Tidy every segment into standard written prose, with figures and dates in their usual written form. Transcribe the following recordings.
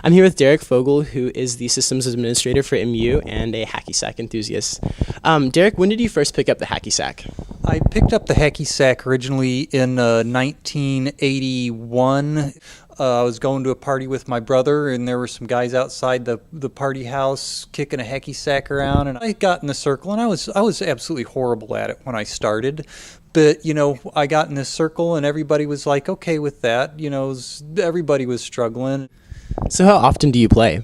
I'm here with Derrick Fogle, who is the systems administrator for MU and a hacky sack enthusiast. Derrick, when did you first pick up the hacky sack? I picked up the hacky sack originally in 1981. I was going to a party with my brother, and there were some guys outside the party house kicking a hacky sack around, and I got in the circle, and I was absolutely horrible at it when I started. But, I got in this circle, and everybody was like, okay with that. Everybody was struggling. So how often do you play?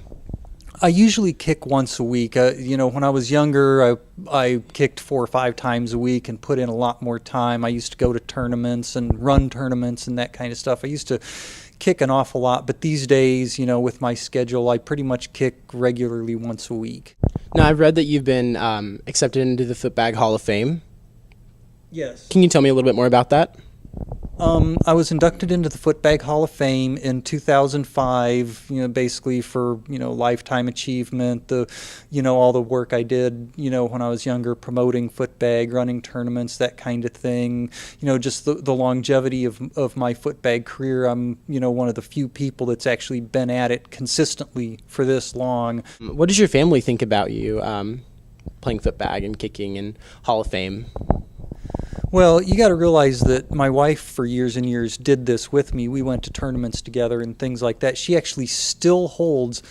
I usually kick once a week. When I was younger, I kicked 4 or 5 times a week and put in a lot more time. I used to go to tournaments and run tournaments and that kind of stuff. I used to kick an awful lot, but these days, with my schedule, I pretty much kick regularly once a week. Now, I've read that you've been accepted into the Footbag Hall of Fame. Yes. Can you tell me a little bit more about that? I was inducted into the Footbag Hall of Fame in 2005, basically for, lifetime achievement, all the work I did, when I was younger, promoting footbag, running tournaments, that kind of thing, just the longevity of my footbag career. I'm, one of the few people that's actually been at it consistently for this long. What does your family think about you playing footbag and kicking in Hall of Fame? Well, you got to realize that my wife for years and years did this with me. We went to tournaments together and things like that. She actually still holds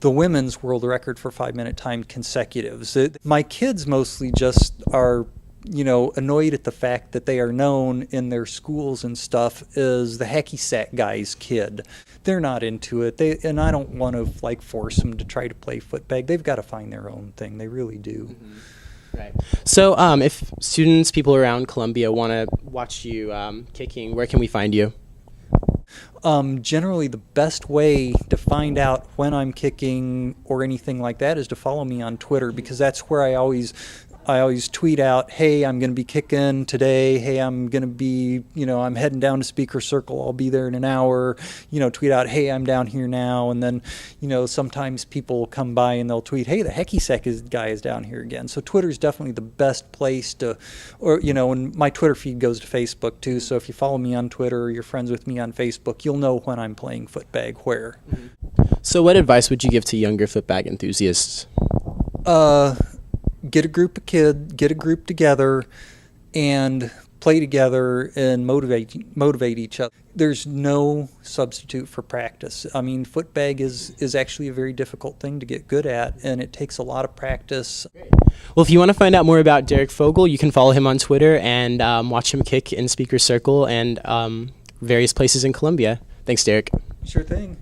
the women's world record for 5-minute timed consecutives. My kids mostly just are, annoyed at the fact that they are known in their schools and stuff as the hacky sack guy's kid. They're not into it. And I don't want to force them to try to play footbag. They've got to find their own thing. They really do. Mm-hmm. Right. So if students, people around Columbia want to watch you kicking, where can we find you? Generally, the best way to find out when I'm kicking or anything like that is to follow me on Twitter, because that's where I always tweet out, hey, I'm going to be kicking today. Hey, I'm going to be, I'm heading down to Speaker Circle. I'll be there in an hour. Tweet out, hey, I'm down here now. And then, sometimes people come by and they'll tweet, hey, the hacky sack guy is down here again. So Twitter is definitely the best place to, and my Twitter feed goes to Facebook too. So if you follow me on Twitter or you're friends with me on Facebook, you'll know when I'm playing footbag where. So what advice would you give to younger footbag enthusiasts? Get a group together and play together and motivate each other. There's no substitute for practice. I mean, footbag is actually a very difficult thing to get good at, and it takes a lot of practice. Well, if you want to find out more about Derrick Fogle, you can follow him on Twitter and watch him kick in Speaker Circle and various places in Columbia. Thanks, Derrick. Sure thing.